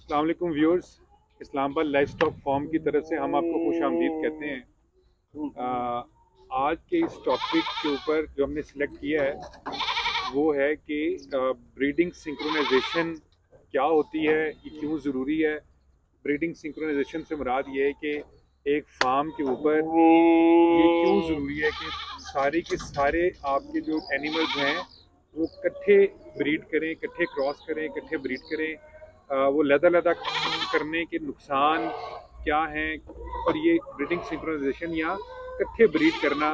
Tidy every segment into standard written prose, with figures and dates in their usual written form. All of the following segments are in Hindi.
अस्सलाम वालेकुम viewers. Islamabad life stock farm की तरफ से हम आपको खुश आमदीद कहते हैं। आज के इस टॉपिक के ऊपर जो हमने सिलेक्ट किया है वो है कि ब्रीडिंग सिंक्रोनाइजेशन क्या होती है, ये क्यों ज़रूरी है। ब्रीडिंग सिंक्रोनाइजेशन से मुराद ये है कि एक फार्म के ऊपर ये क्यों ज़रूरी है कि सारे के सारे आपके जो एनिमल्स हैं वो इकट्ठे ब्रीड करें, इकट्ठे क्रॉस करें, इकट्ठे ब्रीड करें। वो लदा करने के नुकसान क्या हैं और ये ब्रीडिंग सिंक्रोनाइजेशन या इकट्ठे ब्रीड करना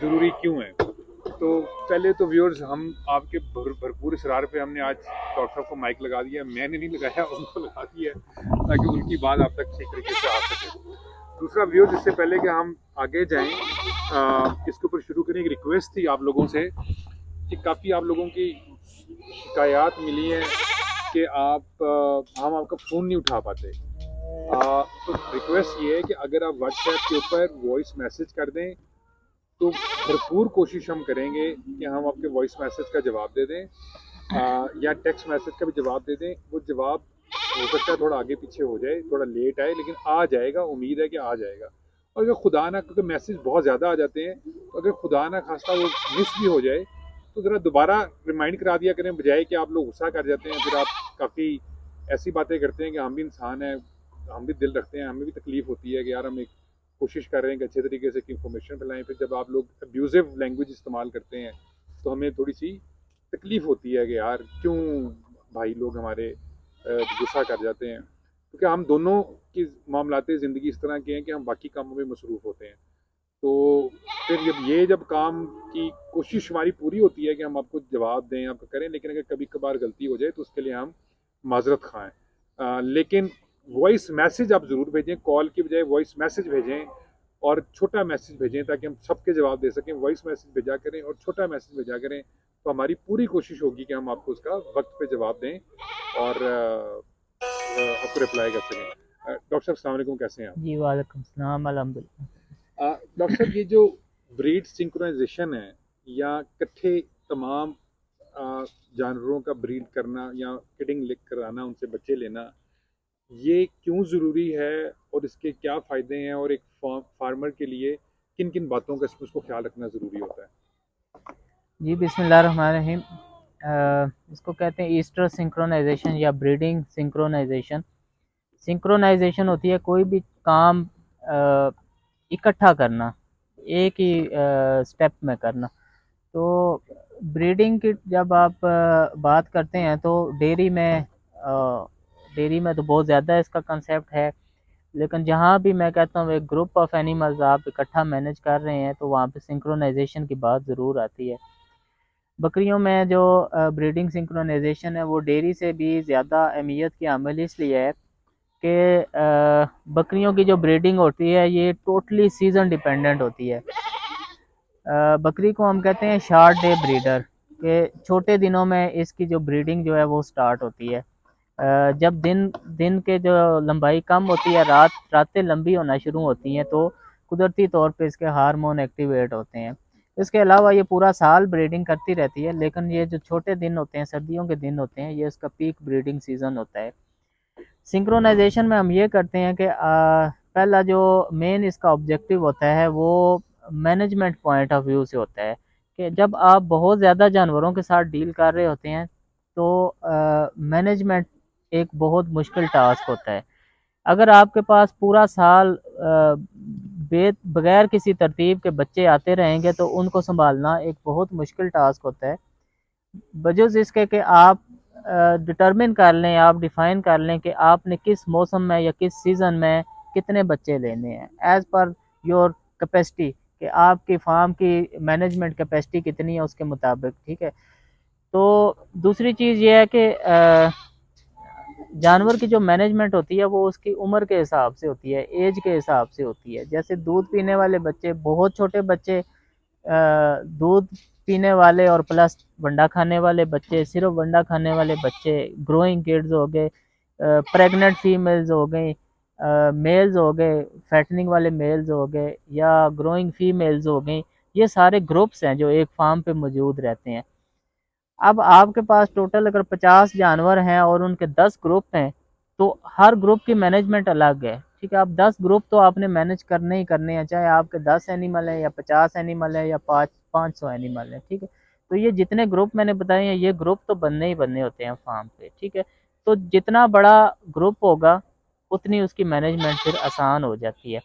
ज़रूरी क्यों है। तो पहले तो व्यूअर्स, हम आपके भरपूर इसरार पे हमने आज डॉक्टर साहब को माइक लगा दिया। मैंने नहीं लगाया, उनको लगा दिया ताकि उनकी बात आप तक सही तरीके से आ सके। दूसरा व्यूअर्स, इससे पहले कि हम आगे जाएं, इसके ऊपर शुरू करें, एक रिक्वेस्ट थी आप लोगों से कि काफ़ी आप लोगों की शिकायत मिली है कि हम आपका फ़ोन नहीं उठा पाते। तो रिक्वेस्ट ये है कि अगर आप व्हाट्सएप के ऊपर वॉइस मैसेज कर दें तो भरपूर कोशिश हम करेंगे कि हम आपके वॉइस मैसेज का जवाब दे दें, या टेक्स्ट मैसेज का भी जवाब दे दें। वो जवाब हो सकता है थोड़ा आगे पीछे हो जाए, थोड़ा लेट आए, लेकिन आ जाएगा, उम्मीद है कि आ जाएगा। और अगर खुदा ना, क्योंकि मैसेज बहुत ज़्यादा आ जाते हैं, तो अगर खुदा ना खास्ता वो मिस भी हो जाए तो ज़रा दोबारा रिमाइंड करा दिया करें, बजाय कि आप लोग गुस्सा कर जाते हैं। फिर आप काफ़ी ऐसी बातें करते हैं कि हम भी इंसान हैं, हम भी दिल रखते हैं, हमें भी तकलीफ़ होती है कि यार हम एक कोशिश कर रहे हैं कि अच्छे तरीके से इंफॉर्मेशन फैलाएं। फिर जब आप लोग अब्यूज़िव लैंग्वेज इस्तेमाल करते हैं तो हमें थोड़ी सी तकलीफ़ होती है कि यार क्यों भाई लोग हमारे गुस्सा कर जाते हैं, क्योंकि हम दोनों की मामलाते ज़िंदगी इस तरह के हैं कि हम बाकी कामों में मसरूफ़ होते हैं। तो फिर जब काम की कोशिश हमारी पूरी होती है कि हम आपको जवाब दें, आपको करें, लेकिन अगर कभी कभार गलती हो जाए तो उसके लिए हम माजरत खाएँ। लेकिन वॉइस मैसेज आप ज़रूर भेजें, कॉल की बजाय वॉइस मैसेज भेजें, और छोटा मैसेज भेजें ताकि हम सबके जवाब दे सकें। वॉइस मैसेज भेजा करें और छोटा मैसेज भेजा करें, तो हमारी पूरी कोशिश होगी कि हम आपको उसका वक्त पे जवाब दें और आपको रिप्लाई कर सकें। डॉक्टर साहब अस्सलाम वालेकुम, कैसे हैं आप? जी वालेकुम सलाम अल्हम्दुलिल्लाह। डॉक्टर साहब, ये जो ब्रीड सिंक्रोनाइजेशन है या इकट्ठे तमाम जानवरों का ब्रीड करना या किडिंग लिक कराना, उनसे बच्चे लेना, ये क्यों ज़रूरी है और इसके क्या फ़ायदे हैं, और एक फार्मर के लिए किन किन बातों का उसको ख्याल रखना ज़रूरी होता है? जी बिस्मिल्लाहिर्रहमानिर्रहीम। इसको कहते हैं ईस्टर सिंक्रोनाइजेशन या ब्रीडिंग सिंक्रोनाइजेशन। सिंक्रोनाइजेशन होती है कोई भी काम इकट्ठा करना, एक ही स्टेप में करना। तो ब्रीडिंग की जब आप बात करते हैं तो डेयरी में तो बहुत ज़्यादा इसका कंसेप्ट है। लेकिन जहाँ भी मैं कहता हूँ एक ग्रुप ऑफ एनिमल्स आप इकट्ठा मैनेज कर रहे हैं तो वहाँ पे सिंक्रोनाइजेशन की बात ज़रूर आती है। बकरियों में जो ब्रीडिंग सिंक्रोनाइजेशन है वो डेयरी से भी ज़्यादा अहमियत की हामिल इसलिए है कि बकरियों की जो ब्रीडिंग होती है ये टोटली सीज़न डिपेंडेंट होती है। बकरी को हम कहते हैं शॉर्ट डे ब्रीडर, के छोटे दिनों में इसकी जो ब्रीडिंग जो है वो स्टार्ट होती है। जब दिन दिन के जो लंबाई कम होती है, रातें लंबी होना शुरू होती हैं तो कुदरती तौर पे इसके हार्मोन एक्टिवेट होते हैं। इसके अलावा ये पूरा साल ब्रीडिंग करती रहती है, लेकिन ये जो छोटे दिन होते हैं, सर्दियों के दिन होते हैं, ये इसका पीक ब्रीडिंग सीजन होता है। सिंक्रोनाइजेशन में हम ये करते हैं कि पहला जो मेन इसका ऑब्जेक्टिव होता है वो मैनेजमेंट पॉइंट ऑफ व्यू से होता है कि जब आप बहुत ज़्यादा जानवरों के साथ डील कर रहे होते हैं तो मैनेजमेंट एक बहुत मुश्किल टास्क होता है। अगर आपके पास पूरा साल बगैर किसी तरतीब के बच्चे आते रहेंगे तो उनको संभालना एक बहुत मुश्किल टास्क होता है। बजुज़ इसके कि आप डिटरमिन कर लें, आप डिफ़ाइन कर लें कि आपने किस मौसम में या किस सीज़न में कितने बच्चे लेने हैं एज़ पर योर कैपेसिटी, कि आपकी फार्म की मैनेजमेंट कैपेसिटी कितनी है उसके मुताबिक, ठीक है। तो दूसरी चीज़ ये है कि जानवर की जो मैनेजमेंट होती है वो उसकी उम्र के हिसाब से होती है, एज के हिसाब से होती है। जैसे दूध पीने वाले बच्चे, बहुत छोटे बच्चे, दूध पीने वाले और प्लस वंडा खाने वाले बच्चे, सिर्फ वंडा खाने वाले बच्चे, ग्रोइंग किड्स हो गए, प्रेग्नेंट फीमेल्स हो गई, मेल्स हो गए, फैटनिंग वाले मेल्स हो गए, या ग्रोइंग फीमेल्स हो गई। ये सारे ग्रुप्स हैं जो एक फार्म पे मौजूद रहते हैं। अब आपके पास टोटल अगर 50 जानवर हैं और उनके 10 ग्रुप हैं तो हर ग्रुप की मैनेजमेंट अलग है, ठीक है। आप 10 ग्रुप तो आपने मैनेज करने ही करने हैं, चाहे आपके 10 एनिमल हैं या 50 एनिमल है या 500 एनिमल है, ठीक है। तो ये जितने ग्रुप मैंने बताए हैं, ये ग्रुप तो बनने ही बनने होते हैं फार्म पे, ठीक है। तो जितना बड़ा ग्रुप होगा उतनी उसकी मैनेजमेंट फिर आसान हो जाती है।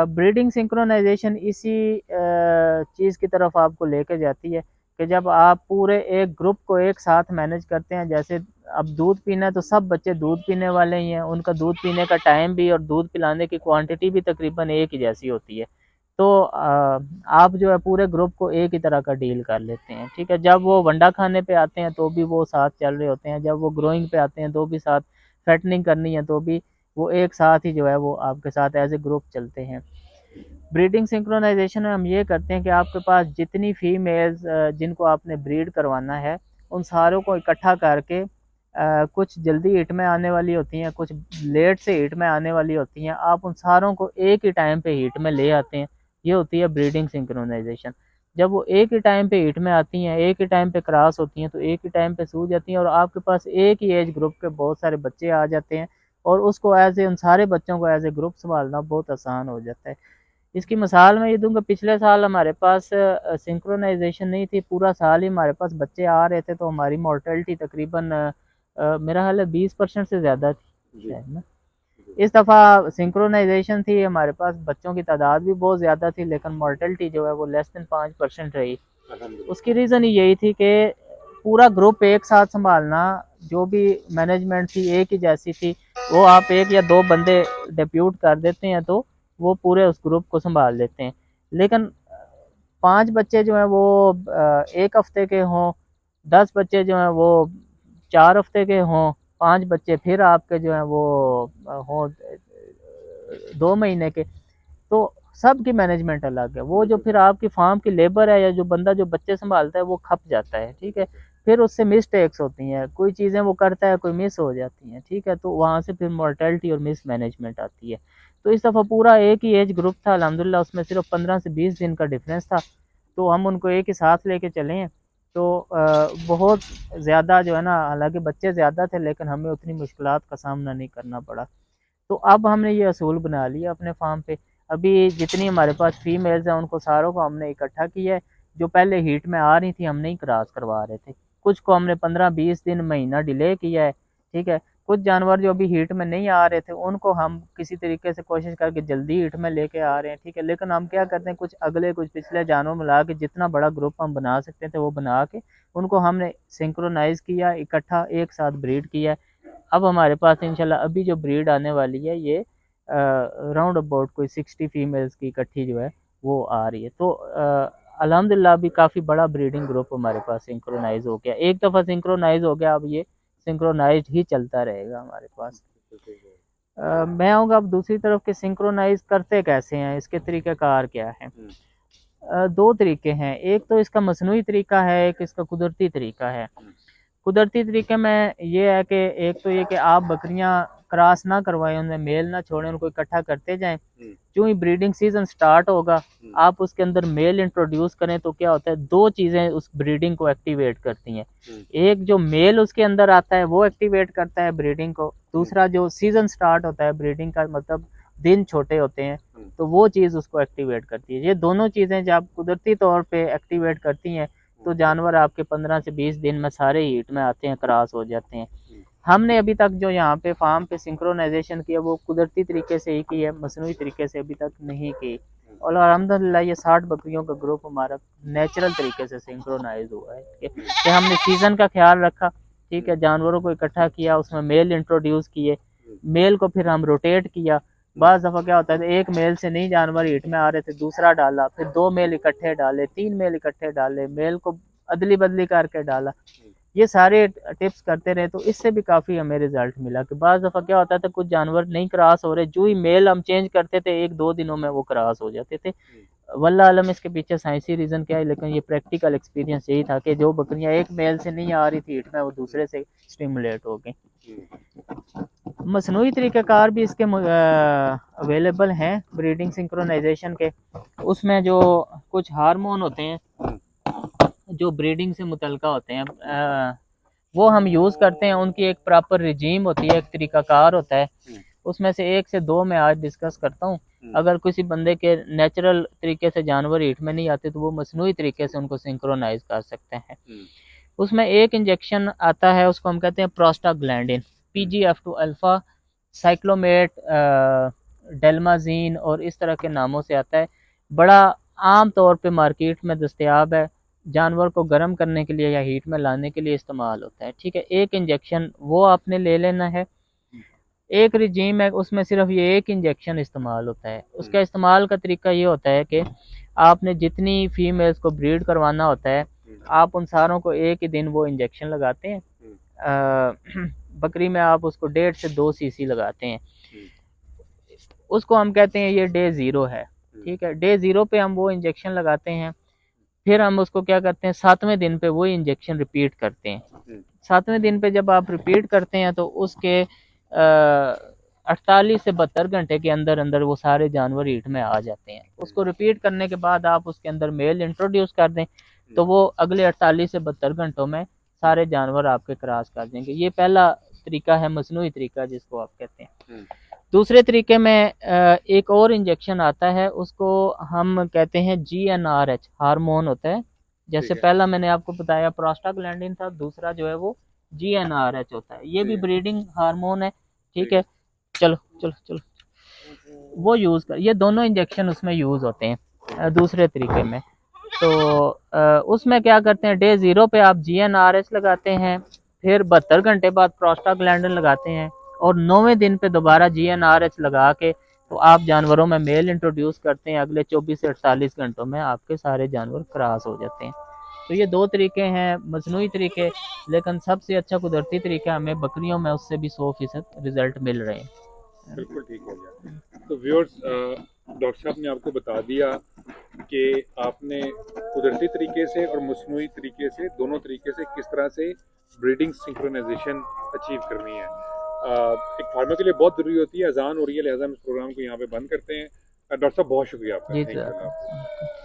ब्रीडिंग सिंक्रोनाइजेशन इसी चीज़ की तरफ आपको लेके जाती है कि जब आप पूरे एक ग्रुप को एक साथ मैनेज करते हैं, जैसे अब दूध पीना है तो सब बच्चे दूध पीने वाले ही हैं, उनका दूध पीने का टाइम भी और दूध पिलाने की क्वांटिटी भी तकरीबन एक ही जैसी होती है। तो आप जो है पूरे ग्रुप को एक ही तरह का डील कर लेते हैं, ठीक है। जब वो वंडा खाने पे आते हैं तो भी वो साथ चल रहे होते हैं, जब वो ग्रोइंग पे आते हैं तो भी साथ, फैटनिंग करनी है तो भी वो एक साथ ही जो है वो आपके साथ एज ए ग्रुप चलते हैं। ब्रीडिंग सिंक्रोनाइजेशन में हम ये करते हैं कि आपके पास जितनी फीमेल्स जिनको आपने ब्रीड करवाना है उन सारों को इकट्ठा करके कुछ जल्दी हिट में आने वाली होती हैं, कुछ लेट से हिट में आने वाली होती हैं, आप उन सारों को एक ही टाइम पे हिट में ले आते हैं। ये होती है ब्रीडिंग सिंक्रोनाइजेशन। जब वो एक ही टाइम पे हिट में आती हैं, एक ही टाइम पे क्रॉस होती हैं, तो एक ही टाइम पे सूज जाती हैं और आपके पास एक ही एज ग्रुप के बहुत सारे बच्चे आ जाते हैं और उसको एज ए, उन सारे बच्चों को एज ए ग्रुप संभालना बहुत आसान हो जाता है। इसकी मिसाल मैं ये दूंगा, पिछले साल हमारे पास सिंक्रोनाइजेशन नहीं थी, पूरा साल ही हमारे पास बच्चे आ रहे थे, तो हमारी मोर्टेलिटी तकरीबन मेरा हाल है 20% से ज़्यादा थी, है ना। इस दफ़ा सिंक्रोनाइजेशन थी, हमारे पास बच्चों की तादाद भी बहुत ज़्यादा थी, लेकिन मोर्टेलिटी जो है वो लेस देन 5% रही। उसकी रीज़न ही यही थी कि पूरा ग्रुप एक साथ संभालना, जो भी मैनेजमेंट थी एक ही जैसी थी, वो आप एक या दो बंदे डिप्यूट कर देते हैं तो वो पूरे उस ग्रुप को संभाल लेते हैं। लेकिन 5 बच्चे जो हैं वो 1 हफ्ते के हों, 10 बच्चे जो हैं वो 4 हफ्ते के हों, 5 बच्चे फिर आपके जो हैं वो हों 2 महीने के, तो सबकी मैनेजमेंट अलग है। वो जो फिर आपकी फार्म की लेबर है या जो बंदा जो बच्चे संभालता है वो खप जाता है, ठीक है। फिर उससे मिसटेक्स होती हैं, कोई चीज़ें वो करता है, कोई मिस हो जाती हैं, ठीक है। तो वहाँ से फिर मोर्टेलिटी और मिस मैनेजमेंट आती है। तो इस दफ़ा पूरा एक ही एज ग्रुप था अल्हम्दुलिल्लाह, उसमें सिर्फ 15 से 20 दिन का डिफरेंस था, तो हम उनको एक ही साथ लेके चले हैं। तो बहुत ज़्यादा जो है ना, हालांकि बच्चे ज़्यादा थे लेकिन हमें उतनी मुश्किलात का सामना नहीं करना पड़ा। तो अब हमने ये असूल बना लिया अपने फार्म पे। अभी जितनी हमारे पास फीमेल्स हैं उनको सारों को हमने इकट्ठा किया है। जो पहले हीट में आ रही थी हम नहीं क्रॉस करवा रहे थे, कुछ को हमने 15-20 दिन महीना डिले किया है, ठीक है। कुछ जानवर जो अभी हीट में नहीं आ रहे थे उनको हम किसी तरीके से कोशिश करके जल्दी हीट में लेके आ रहे हैं, ठीक है। लेकिन हम क्या करते हैं, कुछ अगले कुछ पिछले जानवर मिला के जितना बड़ा ग्रुप हम बना सकते थे वो बना के उनको हमने सिंक्रोनाइज किया, इकट्ठा एक साथ ब्रीड किया है। अब हमारे पास इंशाल्लाह अभी जो ब्रीड आने वाली है ये राउंड अबाउट कोई 60 फीमेल्स की इकट्ठी जो है वो आ रही है। तो अल्हम्दुलिल्लाह अभी काफ़ी बड़ा ब्रीडिंग ग्रुप हमारे पास सिंक्रोनाइज हो गया। एक दफ़ा सिंक्रोनाइज हो गया, अब ये सिंक्रोनाइज ही चलता रहेगा हमारे पास। मैं आऊँगा अब दूसरी तरफ के सिंक्रोनाइज करते कैसे हैं, इसके तरीक़ाकार क्या है। दो तरीके हैं, एक तो इसका मसनूई तरीका है, एक इसका कुदरती तरीका है। कुदरती तरीके में ये है कि एक तो ये कि आप बकरियां क्रॉस ना करवाएं, उनमें मेल ना छोड़ें, उनको इकट्ठा करते जाएं। जो ही ब्रीडिंग सीजन स्टार्ट होगा आप उसके अंदर मेल इंट्रोड्यूस करें तो क्या होता है, दो चीज़ें उस ब्रीडिंग को एक्टिवेट करती हैं। एक जो मेल उसके अंदर आता है वो एक्टिवेट करता है ब्रीडिंग को, दूसरा जो सीजन स्टार्ट होता है ब्रीडिंग का मतलब दिन छोटे होते हैं तो वो चीज़ उसको एक्टिवेट करती है। ये दोनों चीज़ें जब कुदरती तौर पे एक्टिवेट करती हैं तो जानवर आपके 15 से 20 दिन में सारे हीट में आते हैं, क्रॉस हो जाते हैं। हमने अभी तक जो यहाँ पे फार्म पे सिंक्रोनाइजेशन किया वो कुदरती तरीके से ही की है, मसनूई तरीके से अभी तक नहीं की। और अल्हम्दुलिल्लाह ये 60 बकरियों का ग्रुप हमारा नेचुरल तरीके से सिंक्रोनाइज हुआ है कि हमने सीज़न का ख्याल रखा, ठीक है। जानवरों को इकट्ठा किया, उसमें मेल इंट्रोड्यूस किए, मेल को फिर हम रोटेट किया। बाज़ दफ़ा क्या होता है, एक मेल से नहीं जानवर हीट में आ रहे थे, दूसरा डाला, फिर 2 मेल इकट्ठे डाले, 3 मेल इकट्ठे डाले, मेल को अदली बदली करके डाला। ये सारे टिप्स करते रहे तो इससे भी काफ़ी हमें रिजल्ट मिला कि बाज़ दफ़ा क्या होता था कुछ जानवर नहीं क्रॉस हो रहे, जो ही मेल हम चेंज करते थे 1-2 दिनों में वो क्रॉस हो जाते थे। वल्लाह आलम इसके पीछे साइंसी रीज़न क्या है, लेकिन ये प्रैक्टिकल एक्सपीरियंस यही था कि जो बकरियां एक मेल से नहीं आ रही थी हीट में वो दूसरे से स्टिमुलेट हो गई। मसनूई तरीक़ाकार भी इसके अवेलेबल हैं ब्रीडिंग सिंक्रोनाइजेशन के। उसमें जो कुछ हार्मोन होते हैं जो ब्रीडिंग से मुतल्लिका होते हैं, वो हम यूज़ करते हैं। उनकी एक प्रॉपर रिजीम होती है, एक तरीकाकार होता है। उसमें से 1 से 2 मैं आज डिस्कस करता हूँ। अगर किसी बंदे के नेचुरल तरीके से जानवर हीट में नहीं आते तो वो मसनूई तरीके से उनको सिंक्रोनाइज कर सकते हैं। उसमें एक इंजेक्शन आता है, उसको हम कहते हैं प्रोस्टाग्लैंडिन, PGF2 अल्फा, साइक्लोमेट, डेल्माजीन और इस तरह के नामों से आता है। बड़ा आम तौर पे मार्केट में दस्तयाब है, जानवर को गर्म करने के लिए या हीट में लाने के लिए इस्तेमाल होता है। ठीक है, एक इंजेक्शन वो आपने ले लेना है। एक रिजीम है, उसमें सिर्फ ये एक इंजेक्शन इस्तेमाल होता है। उसका इस्तेमाल का तरीका ये होता है कि आपने जितनी फीमेल्स को ब्रीड करवाना होता है, आप उन सारों को एक ही दिन वो इंजेक्शन लगाते हैं। बकरी में आप उसको 1.5 से 2 सीसी लगाते हैं। उसको हम कहते हैं ये डे 0 है। ठीक है, डे 0 पे हम वो इंजेक्शन लगाते हैं। फिर हम उसको क्या करते हैं, 7वें दिन पे वो इंजेक्शन रिपीट करते हैं। 7वें दिन पे जब आप रिपीट करते हैं तो उसके 48 से 72 घंटे के अंदर अंदर वो सारे जानवर हीट में आ जाते हैं। उसको रिपीट करने के बाद आप उसके अंदर मेल इंट्रोड्यूस कर दें तो वो अगले 48 से 72 घंटों में सारे जानवर आपके क्रॉस कर देंगे। ये पहला तरीका है, मसनूई तरीका जिसको आप कहते हैं। दूसरे तरीके में एक और इंजेक्शन आता है, उसको हम कहते हैं GnRH, हार्मोन होता है। जैसे पहला मैंने आपको बताया प्रोस्टाग्लैंडिन था, दूसरा जो है वो GnRH होता है। ये भी ब्रीडिंग हार्मोन है। ठीक है, चलो चलो चलो, वो यूज़ कर, ये दोनों इंजेक्शन उसमें यूज़ होते हैं दूसरे तरीके में। तो उसमें क्या करते हैं, डे 0 पे आप GnRH लगाते हैं, फिर 72 घंटे बाद प्रोस्टाग्लैंडिन लगाते हैं और 9वें दिन पे दोबारा GnRH लगा के तो आप जानवरों में मेल इंट्रोड्यूस करते हैं। अगले 24 से 48 घंटों में आपके सारे जानवर क्रॉस हो जाते हैं। तो ये 2 तरीके हैं मसनूई तरीके, लेकिन सबसे अच्छा कुदरती तरीका हमें बकरियों में उससे भी 100% रिजल्ट मिल रहे हैं। बिल्कुल ठीक हो गया। तो व्यूअर्स, डॉक्टर साहब ने आपको बता दिया कि आपने कुदरती तरीके से और मसनूई तरीके से, दोनों तरीके से किस तरह से ब्रीडिंग सिंक्रोनाइजेशन अचीव करनी है। एक फार्मर के लिए बहुत ज़रूरी होती है। अजान हो रही है, लिहाजा हम इस प्रोग्राम को यहाँ पे बंद करते हैं। डॉक्टर साहब बहुत शुक्रिया आपका। जी थैंक यू।